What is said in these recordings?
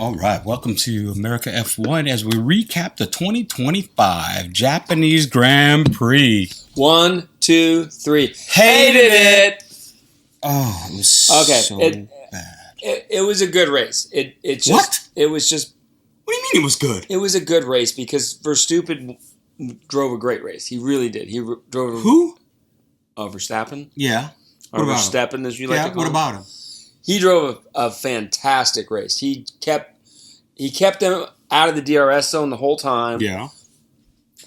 All right, welcome to America F1 as we recap the 2025 Japanese Grand Prix. 1, 2, 3. Hated it! it. Oh, it was so bad. It was a good race. It just What? It was just. What do you mean it was good? It was a good race because Verstappen drove a great race. He really did. He drove. Who? Verstappen. Yeah. Or Verstappen, as you like to call what him. about him? He drove a fantastic race. He kept them out of the DRS zone the whole time. Yeah.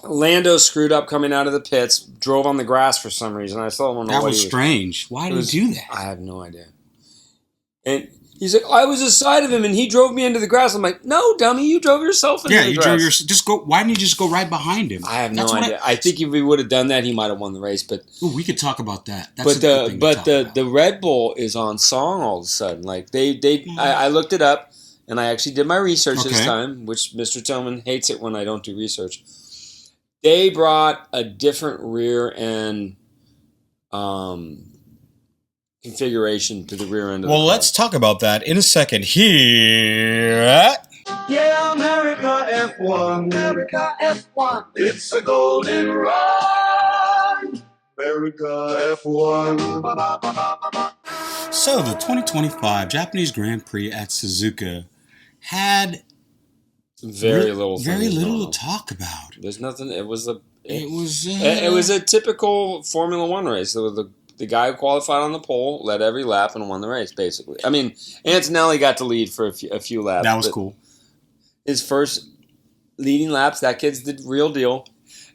Lando screwed up coming out of the pits, drove on the grass for some reason. I still don't know That what was strange. Why did he do that? I have no idea. And he's like, I was aside of him, and he drove me into the grass. I'm like, no, dummy, you drove yourself into the grass. Just go. Why didn't you just go right behind him? I have no idea. I think if he would have done that, he might have won the race. But we could talk about that. The Red Bull is on song all of a sudden. Like I looked it up, and I actually did my research this time, which Mr. Tillman hates it when I don't do research. They brought a different rear end configuration to the rear end of the car. Let's talk about that in a second here. Yeah, America F1. America F1. It's a golden run. America F1. So the 2025 Japanese Grand Prix at Suzuka had very little to talk about. There's nothing. It was a typical Formula One race. The guy who qualified on the pole led every lap and won the race, basically. I mean, Antonelli got to lead for a few laps. That was cool. His first leading laps, that kid's the real deal.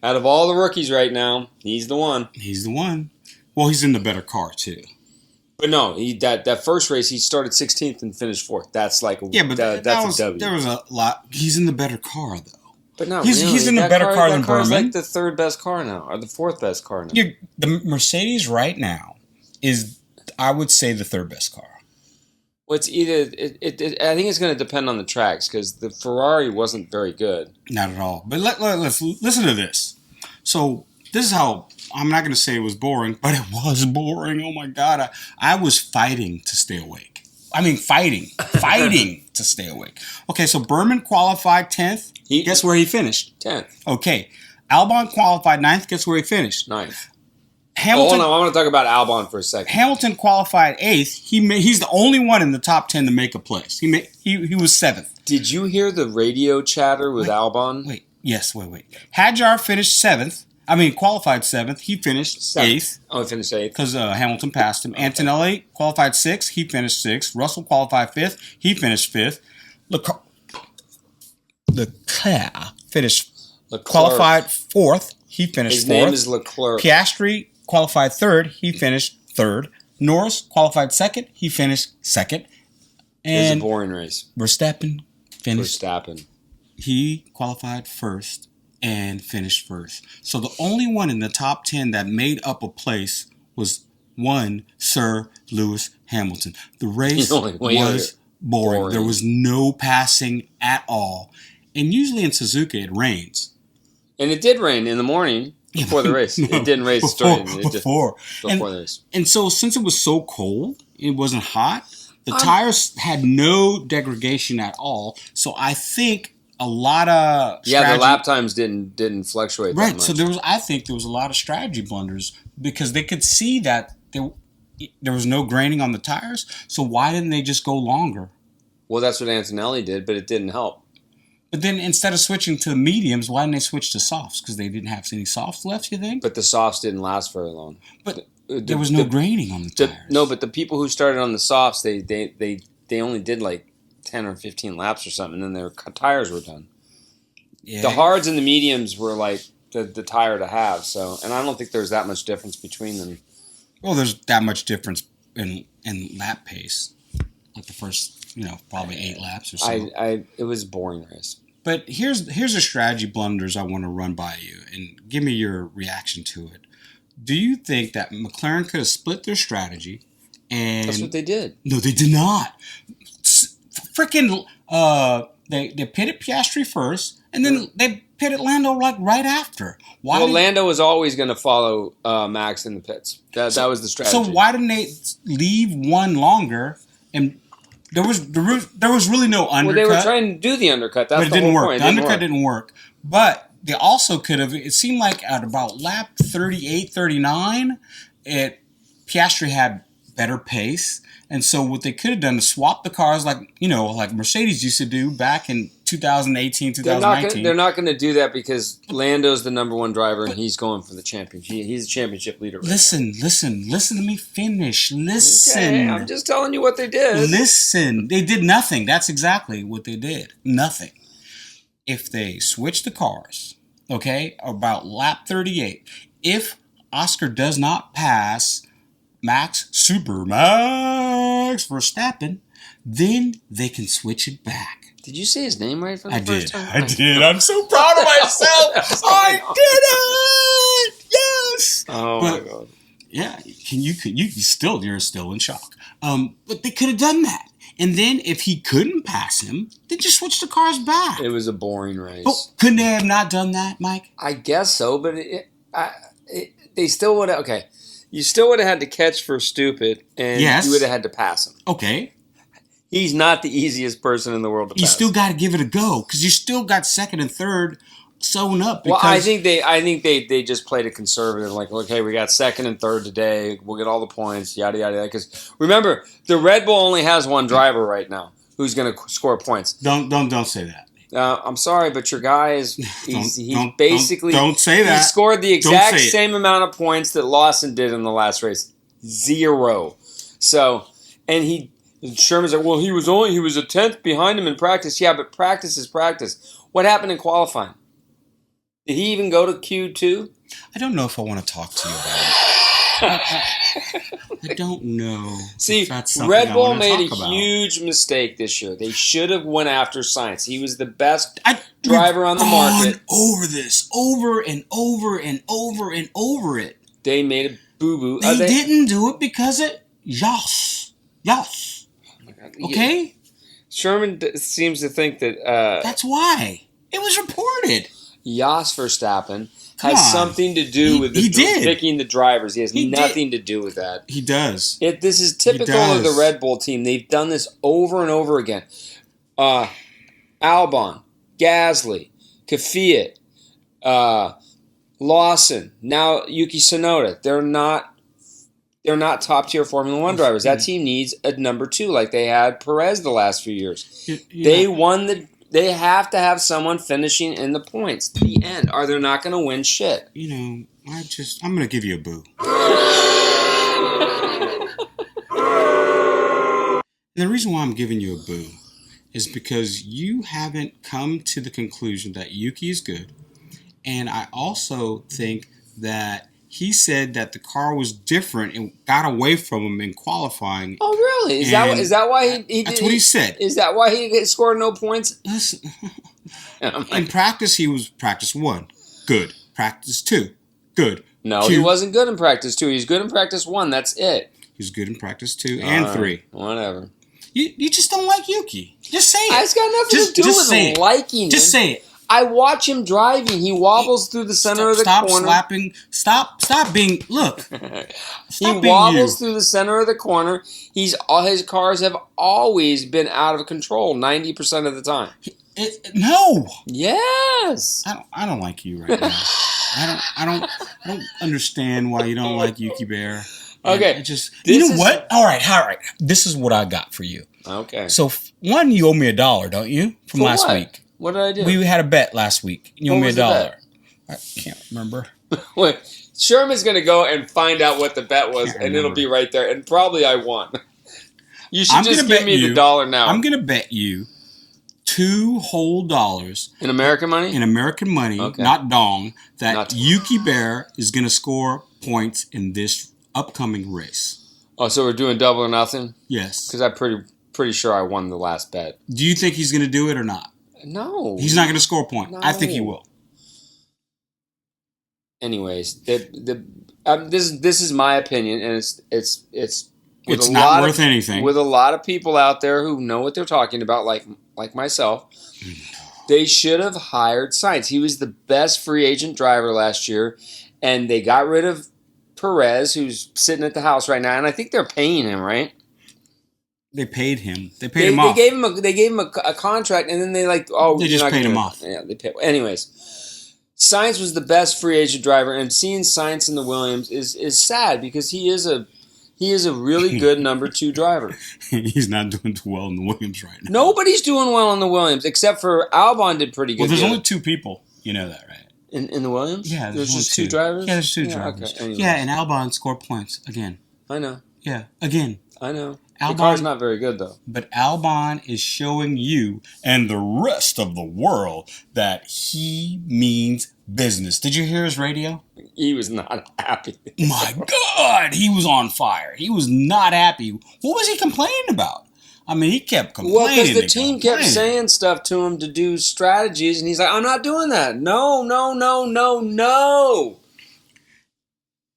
Out of all the rookies right now, he's the one. He's the one. Well, he's in the better car, too. But no, that first race, he started 16th and finished 4th. That's like that's a W. There was a lot. He's in the better car, though. But no, he's in the better car than Berman. That car's like the third best car now, or the fourth best car now. The Mercedes right now is, I would say, the third best car. Well, it's either. I think it's going to depend on the tracks because the Ferrari wasn't very good. Not at all. But let's listen to this. So this is how. I'm not going to say it was boring, but it was boring. Oh my God, I was fighting to stay awake. I mean, fighting to stay awake. Okay, so Berman qualified 10th. Guess where he finished? 10th. Okay. Albon qualified 9th. Guess where he finished? 9th. Hamilton. Hold on, I want to talk about Albon for a second. Hamilton qualified 8th. He's the only one in the top 10 to make a place. He was 7th. Did you hear the radio chatter with Albon? Wait. Hadjar finished 7th. Qualified 7th. He finished 8th. Oh, he finished 8th. Because Hamilton passed him. Okay. Antonelli qualified 6th. He finished 6th. Russell qualified 5th. He finished 5th. Leclerc qualified 4th. He finished 4th. His name is Leclerc. Piastri qualified 3rd. He finished 3rd. Norris qualified 2nd. He finished 2nd. And it was a boring race. Verstappen finished. He qualified 1st and finished 1st. So the only one in the top 10 that made up a place was one Sir Lewis Hamilton. The race was boring. There was no passing at all. And usually in Suzuka it rains. And it did rain in the morning before the race. It didn't rain before the race. And so since it was so cold, it wasn't hot, the tires had no degradation at all. So I think a lot of the lap times didn't fluctuate that much. So I think there was a lot of strategy blunders because they could see that there was no graining on the tires. So why didn't they just go longer? Well, that's what Antonelli did, but it didn't help. But then instead of switching to mediums, why didn't they switch to softs? Because they didn't have any softs left, you think? But the softs didn't last very long. But there was no graining on the tires. No, but the people who started on the softs, they only did like 10 or 15 laps or something, and then their tires were done. Yeah. The hards and the mediums were like the tire to have. So, and I don't think there's that much difference between them. Well, there's that much difference in lap pace, like the first, probably 8 laps or so. It was a boring race. But here's the strategy blunders I want to run by you, and give me your reaction to it. Do you think that McLaren could have split their strategy? And that's what they did. No, they did not. Freaking, they pitted Piastri first, and then they pitted Lando right after. Lando was always going to follow Max in the pits. That was the strategy. So why didn't they leave one longer and there was really no undercut. Well, they were trying to do the undercut. That's but it didn't work. The undercut didn't work. But they also could have. It seemed like at about lap 38, 39, Piastri had better pace. And so what they could have done is swap the cars like Mercedes used to do back in 2018, 2019. They're not going to do that because Lando's the number one driver and he's going for the championship. He's a championship leader. Listen to me finish. Listen. Okay, I'm just telling you what they did. Listen. They did nothing. That's exactly what they did. Nothing. If they switch the cars, okay, about lap 38, if Oscar does not pass Max Verstappen, then they can switch it back. Did you say his name right for the first time? I did. I'm so proud of myself. I did it. Yes. Oh my God. Yeah. You're still in shock. But they could have done that. And then if he couldn't pass him, they just switch the cars back. It was a boring race. Oh, couldn't they have not done that, Mike? I guess so, but they still would have. Okay. You still would have had to catch for stupid, and you would have had to pass him. Okay. He's not the easiest person in the world to pass. You still got to give it a go because you still got second and third sewn up. Well, I think they just played it conservative. Like, okay, we got second and third today. We'll get all the points. Yada yada. Because remember, the Red Bull only has one driver right now who's going to score points. Don't say that. I'm sorry, but your guy is basically don't say that. He scored the exact same amount of points that Lawson did in the last race, 0. So, and Sherman's like, well, he was a 10th behind him in practice. Yeah, but practice is practice. What happened in qualifying? Did he even go to Q2? I don't know if I want to talk to you about it. I don't know. See, Red Bull made a huge mistake this year. They should have went after Sainz. He was the best driver on the market. Over this, over and over and over and over it. They made a boo-boo. They didn't do it because it Yas. Oh my God. Okay? Sherman seems to think that... that's why. It was reported. Jos Verstappen has something to do with picking the drivers. He has nothing to do with that. He does. This is typical of the Red Bull team. They've done this over and over again. Albon, Gasly, Kvyat, Lawson, now Yuki Tsunoda. They're not top tier Formula One drivers. That team needs a number 2, like they had Perez the last few years. They have to have someone finishing in the points to the end, or they're not going to win shit. I'm going to give you a boo. And the reason why I'm giving you a boo is because you haven't come to the conclusion that Yuki is good. And I also think that he said that the car was different and got away from him in qualifying. Oh, really? Is that why he That's what he said. Is that why he scored no points? Listen, in practice, he was practice 1, good. Practice 2, good. No, he wasn't good in practice 2. He's good in practice 1. That's it. He's good in practice 2 and 3. Whatever. You just don't like Yuki. Just say it. It's got nothing to do with liking him. Just say it. I watch him driving. He wobbles through the center of the corner. Stop slapping. Stop being. Look. He wobbles through the center of the corner. His cars have always been out of control 90% of the time. No. Yes. I don't like you right now. I don't understand why you don't like Yuki Bear. Okay. You know what? All right. This is what I got for you. Okay. So one, you owe me $1, don't you? From last week. What did I do? We had a bet last week. You owe me $1. I can't remember. Wait, Sherman's going to go and find out what the bet was, and it'll be right there. And probably I won. You should just give me the $1 now. I'm going to bet you $2 whole in American money. In American money, okay. Not dong. That Yuki Bear is going to score points in this upcoming race. Oh, so we're doing double or nothing? Yes. Because I'm pretty sure I won the last bet. Do you think he's going to do it or not? No. He's not going to score a point. No. I think he will. Anyways, this is my opinion, and it's not worth anything. With a lot of people out there who know what they're talking about, like myself, they should have hired Sainz. He was the best free agent driver last year, and they got rid of Perez, who's sitting at the house right now, and I think they're paying him, right? They paid him. They They him off. gave him a contract, and then they they just paid him off. Yeah, they paid. Anyways, Sainz was the best free agent driver, and seeing Sainz in the Williams is sad because he is a really good number 2 driver. He's not doing too well in the Williams right now. Nobody's doing well in the Williams except for Albon did pretty good. Well, there's only 2 people. You know that, right? In the Williams? Yeah, there's just 2 drivers. Yeah, there's 2 drivers. Okay. Yeah, and Albon scored points again. I know. Yeah, again. I know. Albon, the car's not very good, though. But Albon is showing you and the rest of the world that he means business. Did you hear his radio? He was not happy. My God, he was on fire. He was not happy. What was he complaining about? I mean, he kept complaining. Well, because the team kept saying stuff to him to do strategies, and he's like, I'm not doing that. No.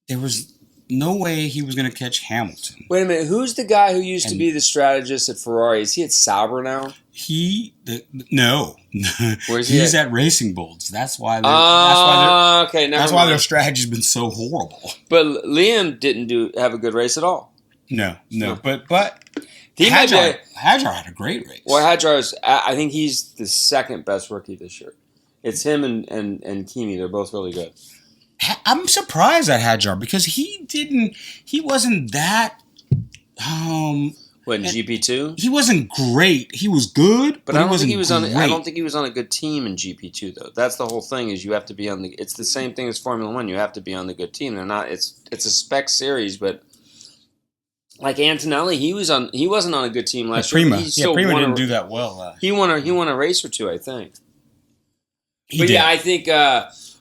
There was no way he was going to catch Hamilton. Wait a minute. Who's the guy who used to be the strategist at Ferrari? Is he at Sauber now? No. Where's he? He's at Racing Bulls. That's why. That's why their strategy's been so horrible. But Liam didn't have a good race at all. No. But Hadjar had a great race. Well, I think he's the second best rookie this year. It's him and Kimi. They're both really good. I'm surprised at Hadjar because he wasn't that. What, in GP2? He wasn't great. He was good, but I he don't wasn't think he was great. I don't think he was on a good team in GP2 though. That's the whole thing. Is you have to be on the. It's the same thing as Formula 1. You have to be on the good team. They're not. It's a spec series, but like Antonelli, he wasn't on a good team last year. Prima didn't do that well. He won a race or 2, I think. He did. Yeah, I think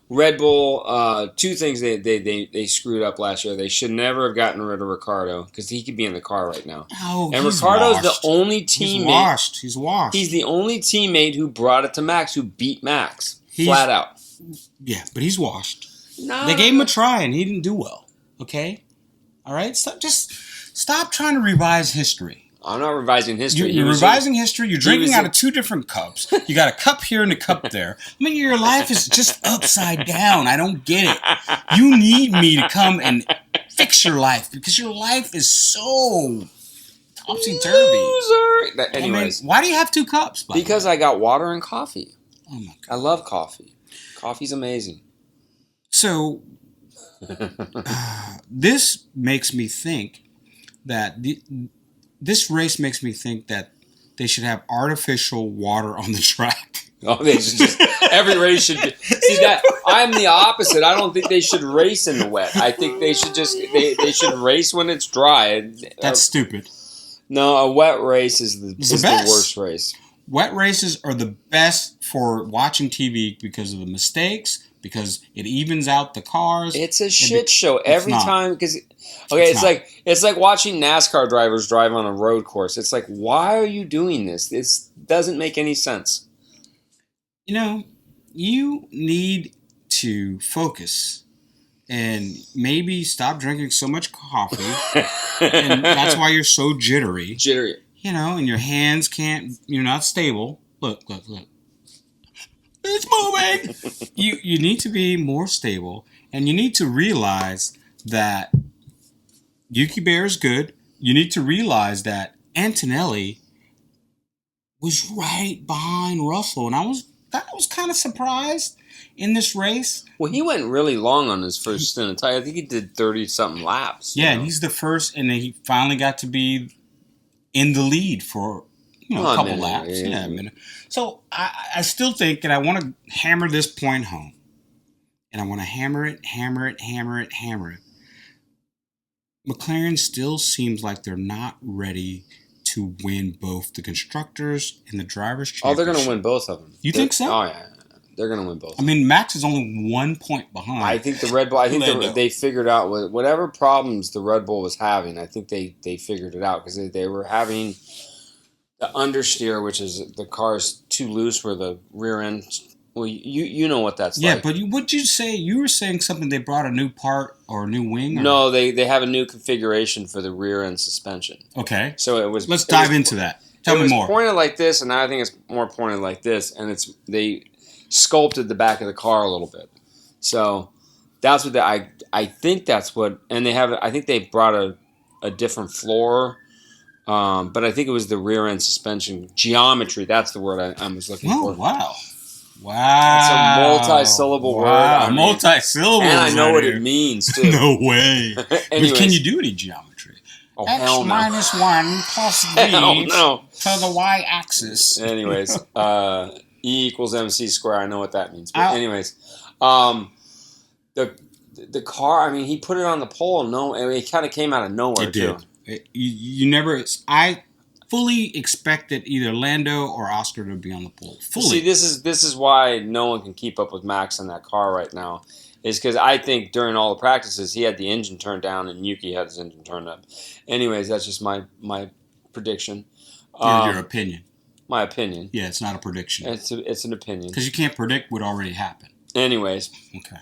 Red Bull. 2 things they screwed up last year. They should never have gotten rid of Ricciardo because he could be in the car right now. Oh, and he's Ricciardo's washed. the only teammate. He's washed. He's the only teammate who brought it to Max, who beat Max flat out. Yeah, but he's washed. No, they gave him a try and he didn't do well. Okay, all right. Stop trying to revise history. I'm not revising history. You're revising history. You're drinking out of 2 different cups. You got a cup here and a cup there. I mean, your life is just upside down. I don't get it. You need me to come and fix your life because your life is so topsy-turvy. Anyways. Why do you have 2 cups? Because I got water and coffee. Oh, my God. I love coffee. Coffee's amazing. So, this makes me think that... This race makes me think that they should have artificial water on the track. Oh, they should just every race should be. See that I'm the opposite. I don't think they should race in the wet. I think they should just they should race when it's dry. That's stupid. No, a wet race is the worst race. Wet races are the best for watching TV because of the mistakes, because it evens out the cars. It's a shit show every time because it's like watching NASCAR drivers drive on a road course. It's like, why are you doing this? This doesn't make any sense. You know, you need to focus and maybe stop drinking so much coffee. And that's why you're so jittery. You know, and your hands you're not stable. Look. It's moving. You need to be more stable, and you need to realize that Yuki Bear is good. You need to realize that Antonelli was right behind Russell, and I was kind of surprised in this race. Well, he went really long on his first stint. I think he did 30-something laps. Yeah, and he's the first, and then he finally got to be in the lead for a couple laps. Yeah, a minute. So I still think, and I want to hammer this point home, and I want to hammer it. McLaren still seems like they're not ready to win both the Constructors and the Drivers' Championship. Oh, they're going to win both of them. You think so? Oh, yeah. They're going to win both. I mean, Max is only 1 point behind. I think the Red Bull, they figured out whatever problems the Red Bull was having, I think they figured it out because they were having the understeer, which is the car's too loose where the rear end. Well, you know what that's like. Yeah, but what'd you say? You were saying something. They brought a new part or a new wing? Or? No, they have a new configuration for the rear end suspension. Okay. So it was. Let's dive into that. Tell me more. It was pointed like this, and now I think it's more pointed like this, and they sculpted the back of the car a little bit. So that's what I think that's what, and they have. I think they brought a different floor But I think it was the rear end suspension geometry. That's the word I was looking for. Oh, wow. It's a multi-syllable word. I mean, multi-syllable. And I know what it means, too. No way. Anyways. Can you do any geometry? Oh, X hell no. minus 1 plus V to the y-axis. Anyways, E equals MC square. I know what that means. But anyways, the car, I mean, he put it on the pole. No, I mean, it kind of came out of nowhere, too. You never... I fully expected either Lando or Oscar to be on the pole. Fully. See, this is why no one can keep up with Max in that car right now. Is because I think during all the practices, he had the engine turned down and Yuki had his engine turned up. Anyways, that's just my prediction. Your opinion. My opinion. Yeah, it's not a prediction. It's an opinion. Because you can't predict what already happened. Anyways. Okay.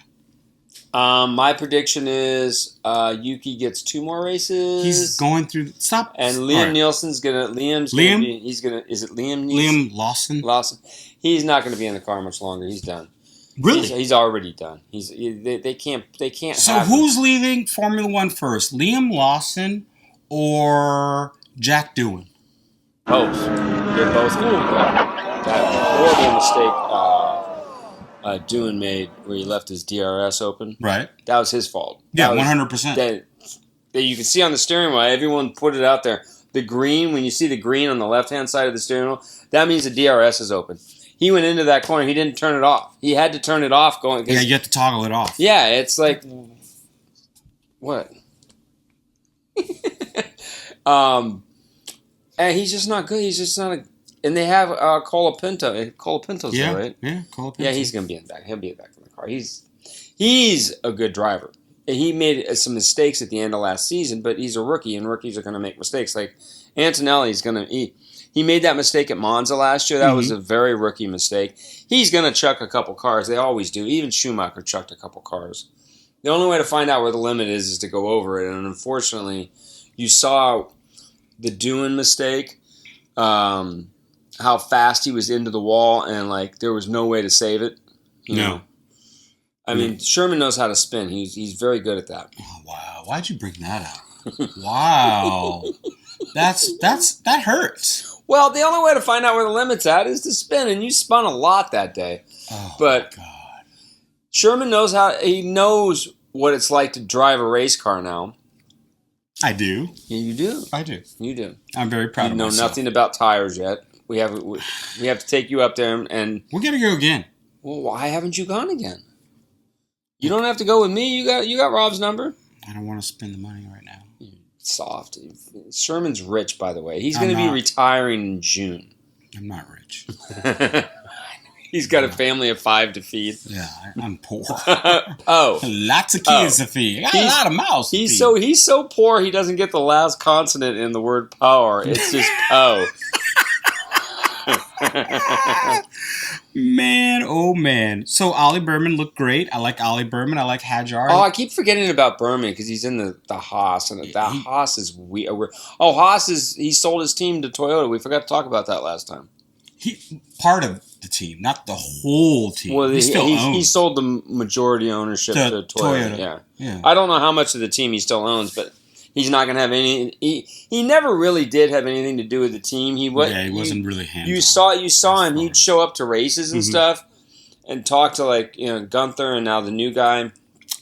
My prediction is Yuki gets 2 more races. He's going through... Stop. And Liam Nielsen's going to... Is it Liam Nielsen? Liam Lawson? Lawson. He's not going to be in the car much longer. He's done. Really? He's already done. They can't. So who's leaving Formula One first? Liam Lawson or Jack Doohan? Both. They're both going to be gone. That horrible mistake Doohan made where he left his DRS open. Right. That was his fault. Yeah, 100%. That you can see on the steering wheel. Everyone put it out there. The green, when you see the green on the left-hand side of the steering wheel, that means the DRS is open. He went into that corner. He didn't turn it off. He had to turn it off going. Yeah, you have to toggle it off. Yeah, it's like what? And he's just not good. He's just not a. And they have Colapinto. Colapinto's there, right? Yeah, Colapinto. Yeah, he's gonna be in the back. He'll be back in the car. He's a good driver. He made some mistakes at the end of last season, but he's a rookie, and rookies are gonna make mistakes. Like Antonelli's gonna. He made that mistake at Monza last year. That was a very rookie mistake. He's going to chuck a couple cars. They always do. Even Schumacher chucked a couple cars. The only way to find out where the limit is to go over it. And unfortunately, you saw the Doohan mistake, how fast he was into the wall, and like there was no way to save it. You know? I mean, Sherman knows how to spin. He's very good at that. Oh, wow. Why'd you bring that up? Wow. That hurts. Well, the only way to find out where the limit's at is to spin, and you spun a lot that day. Oh, but my God. Sherman knows what it's like to drive a race car now. I do. Yeah, you do. I do. You do. I'm very proud of myself. You know nothing about tires yet. We have to take you up there, and we're gonna go again. Well, why haven't you gone again? You don't have to go with me. You got Rob's number. I don't want to spend the money right now. Soft. Sherman's rich, by the way. He's going to be retiring in June. I'm not rich. He's got a family of 5 to feed. Yeah, I'm poor. Lots of kids to feed. I got a lot of mouths to feed. He's so poor he doesn't get the last consonant in the word power. It's just po. Man, oh man. So Ollie Berman looked great. I like Ollie Berman. I like Hadjar. Oh, I keep forgetting about Berman because he's in the Haas, and Haas is weird. Oh, Haas he sold his team to Toyota. We forgot to talk about that last time. He part of the team, not the whole team. Well, he sold the majority ownership to Toyota. Yeah. I don't know how much of the team he still owns, but he's not going to have any. He never really did have anything to do with the team. He wasn't really hands-on. You saw him. He'd show up to races and stuff, and talk to Gunther and now the new guy,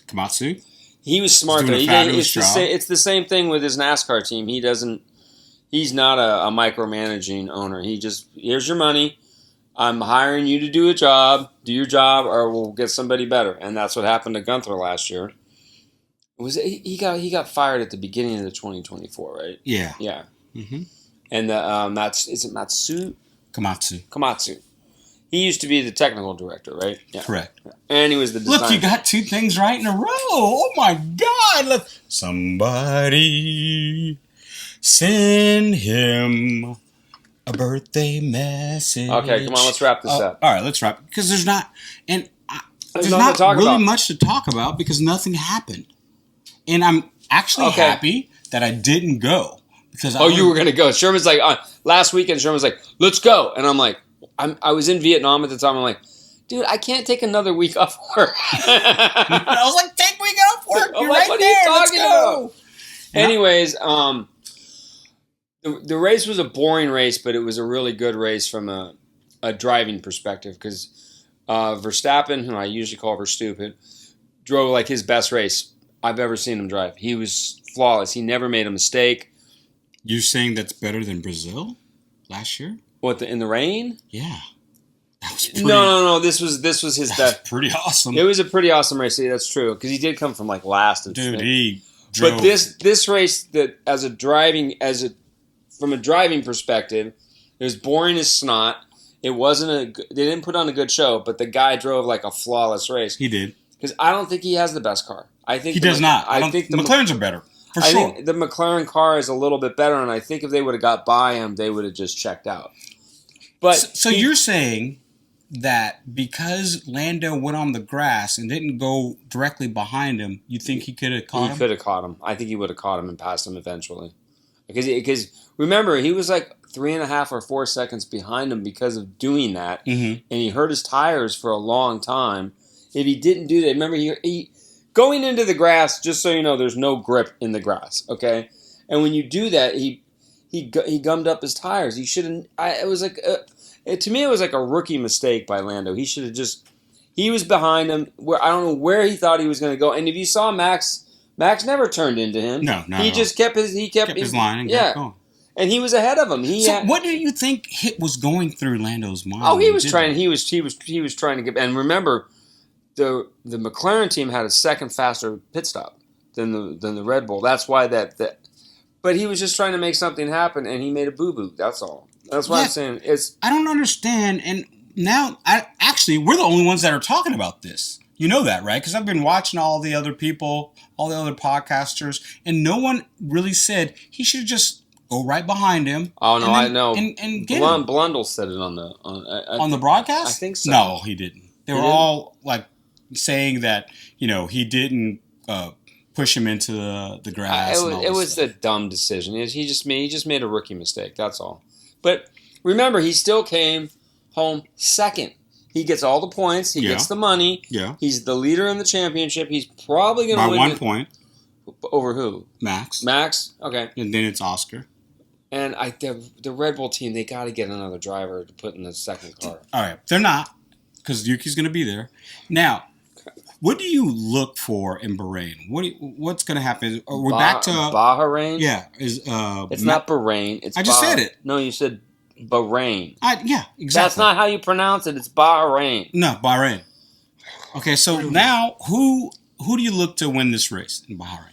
Komatsu. He was smart though. It's the same thing with his NASCAR team. He's not a micromanaging owner. He just, here's your money. I'm hiring you to do a job. Do your job, or we'll get somebody better. And that's what happened to Gunther last year. He got fired at the beginning of the 2024, right? Yeah. Yeah. Mm-hmm. And is it Matsu? Komatsu. He used to be the technical director, right? Yeah. Correct. And he was the designer. Look, you got 2 things right in a row. Oh my God! Somebody send him a birthday message. Okay, come on, let's wrap this up. All right, let's wrap. Because there's not really much to talk about because nothing happened. And I'm actually happy that I didn't go. Because you were going to go. Sherman's like, last weekend, Sherman's like, let's go. And I'm like, I was in Vietnam at the time. I'm like, dude, I can't take another week off work. I was like, take a week off work. You're like, right what there. are you talking about? Yeah. Anyways, The race was a boring race, but it was a really good race from a driving perspective because Verstappen, who I usually call Verstupid, drove like his best race I've ever seen him drive. He was flawless. He never made a mistake. You saying that's better than Brazil last year? What, in the rain? Yeah. That was pretty, No. This was his best. Pretty awesome. It was a pretty awesome race. Yeah, that's true because he did come from like last. Dude, he drove. But this race that from a driving perspective, it was boring as snot. It wasn't they didn't put on a good show, but the guy drove like a flawless race. He did. Because I don't think he has the best car. I think he does not. I think the McLarens are better. For sure. I think the McLaren car is a little bit better, and I think if they would have got by him, they would have just checked out. But so you're saying that because Lando went on the grass and didn't go directly behind him, you think he could have caught him? He could have caught him. I think he would have caught him and passed him eventually. Because remember, he was like 3.5 or 4 seconds behind him because of doing that, and he hurt his tires for a long time. If he didn't do that, remember he going into the grass. Just so you know, there's no grip in the grass. Okay, and when you do that, he gummed up his tires. He shouldn't. To me, it was like a rookie mistake by Lando. He should have just. He was behind him. Where I don't know where he thought he was going to go. And if you saw Max never turned into him. No. He just kept his line and kept going. And he was ahead of him. What do you think was going through Lando's mind? Oh, he was trying. He was trying to get. And remember, the McLaren team had a second faster pit stop than the Red Bull. That's why that. But he was just trying to make something happen, and he made a boo boo. That's all. That's why I'm saying I don't understand, and now we're the only ones that are talking about this. You know that, right? Because I've been watching all the other people, all the other podcasters, and no one really said he should just go right behind him. Oh no, I know. And get him. Blundell said it on the broadcast. I think so. No, he didn't. They were all like saying that he didn't push him into the grass. It was a dumb decision. He just made a rookie mistake. That's all. But remember, he still came home second. He gets all the points. He gets the money. Yeah. He's the leader in the championship. He's probably going to win. By 1 point. Over who? Max. Okay. And then it's Oscar. And the Red Bull team, they got to get another driver to put in the second car. All right. They're not, because Yuki's going to be there. Now, what do you look for in Bahrain? What's going to happen? We're back to Bahrain. Yeah, it's not Bahrain. It's I just said it. No, you said Bahrain. Yeah, exactly. That's not how you pronounce it. It's Bahrain. No, Bahrain. Okay, so now who do you look to win this race in Bahrain?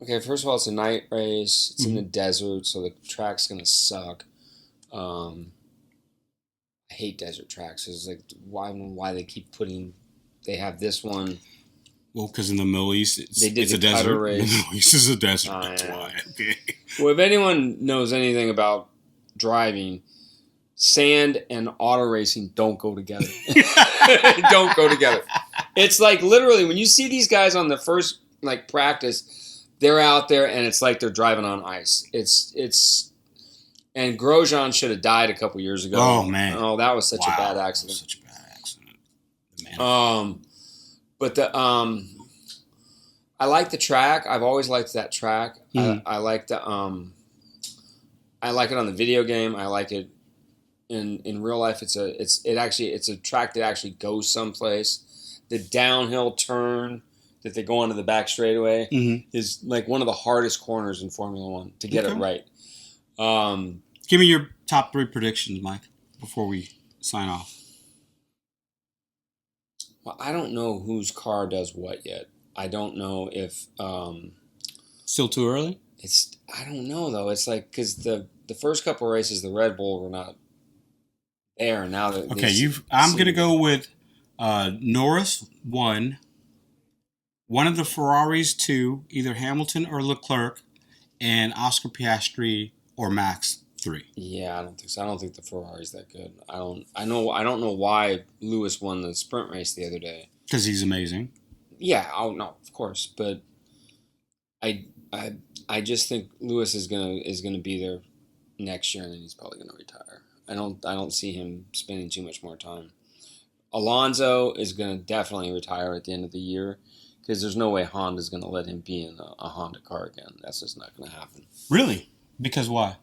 Okay, first of all, it's a night race. It's in the desert, so the track's going to suck. I hate desert tracks. It's like why they keep putting. They have this one. Well, because in the Middle East, it's a desert race. The Middle East is a desert. That's why. Okay. Well, if anyone knows anything about driving, sand and auto racing don't go together. Don't go together. It's like literally when you see these guys on the first practice, they're out there and it's like they're driving on ice. And Grosjean should have died a couple years ago. Oh man! Oh, that was such a bad accident. Such a bad accident. But I like the track. I've always liked that track. Mm-hmm. I like it on the video game. I like it in real life. It's a track that actually goes someplace. The downhill turn that they go onto the back straightaway is like one of the hardest corners in Formula One to get it right. Give me your top 3 predictions, Mike, before we sign off. Well, I don't know whose car does what yet. I don't know if still too early. I don't know though. It's like because the first couple of races, the Red Bull were not there. Now that I'm gonna go with Norris 1, one of the Ferraris 2, either Hamilton or Leclerc, and Oscar Piastri or Max 3. Yeah, I don't think so. I don't think the Ferrari's that good. I don't know why Lewis won the sprint race the other day. Because he's amazing. Yeah, no, of course, but I just think Lewis is gonna be there next year, and then he's probably gonna retire. I don't see him spending too much more time. Alonso is gonna definitely retire at the end of the year because there's no way Honda's gonna let him be in a Honda car again. That's just not gonna happen. Really? Because why?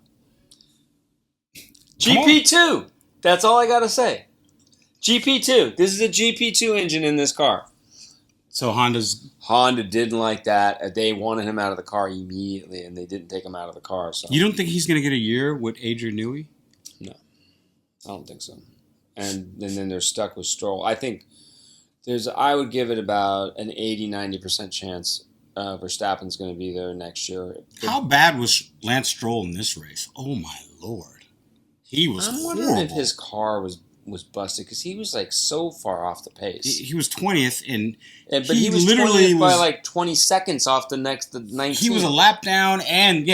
GP2. That's all I gotta say. GP2. This is a GP2 engine in this car. So Honda didn't like that. They wanted him out of the car immediately, and they didn't take him out of the car. So you don't think he's going to get a year with Adrian Newey? No, I don't think so. And then they're stuck with Stroll. I think I would give it about an 80-90% chance Verstappen's going to be there next year. How bad was Lance Stroll in this race? Oh my Lord, he was. I'm wondering if his car was busted because he was like so far off the pace. He was 20th, but he was literally by like 20 seconds off the 19th. He was a lap down, and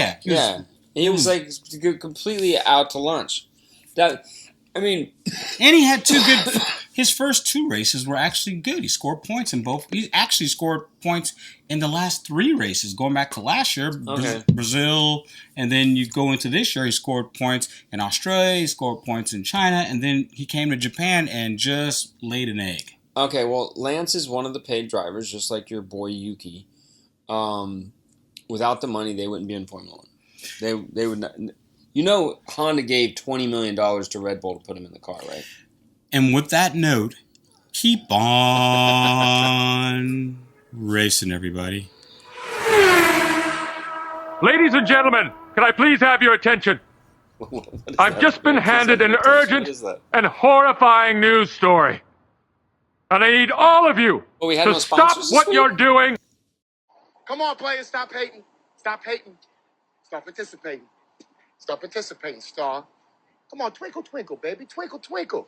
he was like completely out to lunch. And he had two good. His first two races were actually good. He scored points in both. He actually scored points in the last three races, going back to last year, Brazil, and then you go into this year. He scored points in Australia. He scored points in China, and then he came to Japan and just laid an egg. Okay, well, Lance is one of the paid drivers, just like your boy Yuki. Without the money, they wouldn't be in Formula One. They would not. Honda gave $20 million to Red Bull to put him in the car, right? And with that note, keep on racing, everybody. Ladies and gentlemen, can I please have your attention? I've just been handed an urgent and horrifying news story. And I need all of you to stop what you're doing. Come on, players, stop hating. Stop hating. Start participating. Start participating, Star. Come on, twinkle, twinkle, baby. Twinkle, twinkle.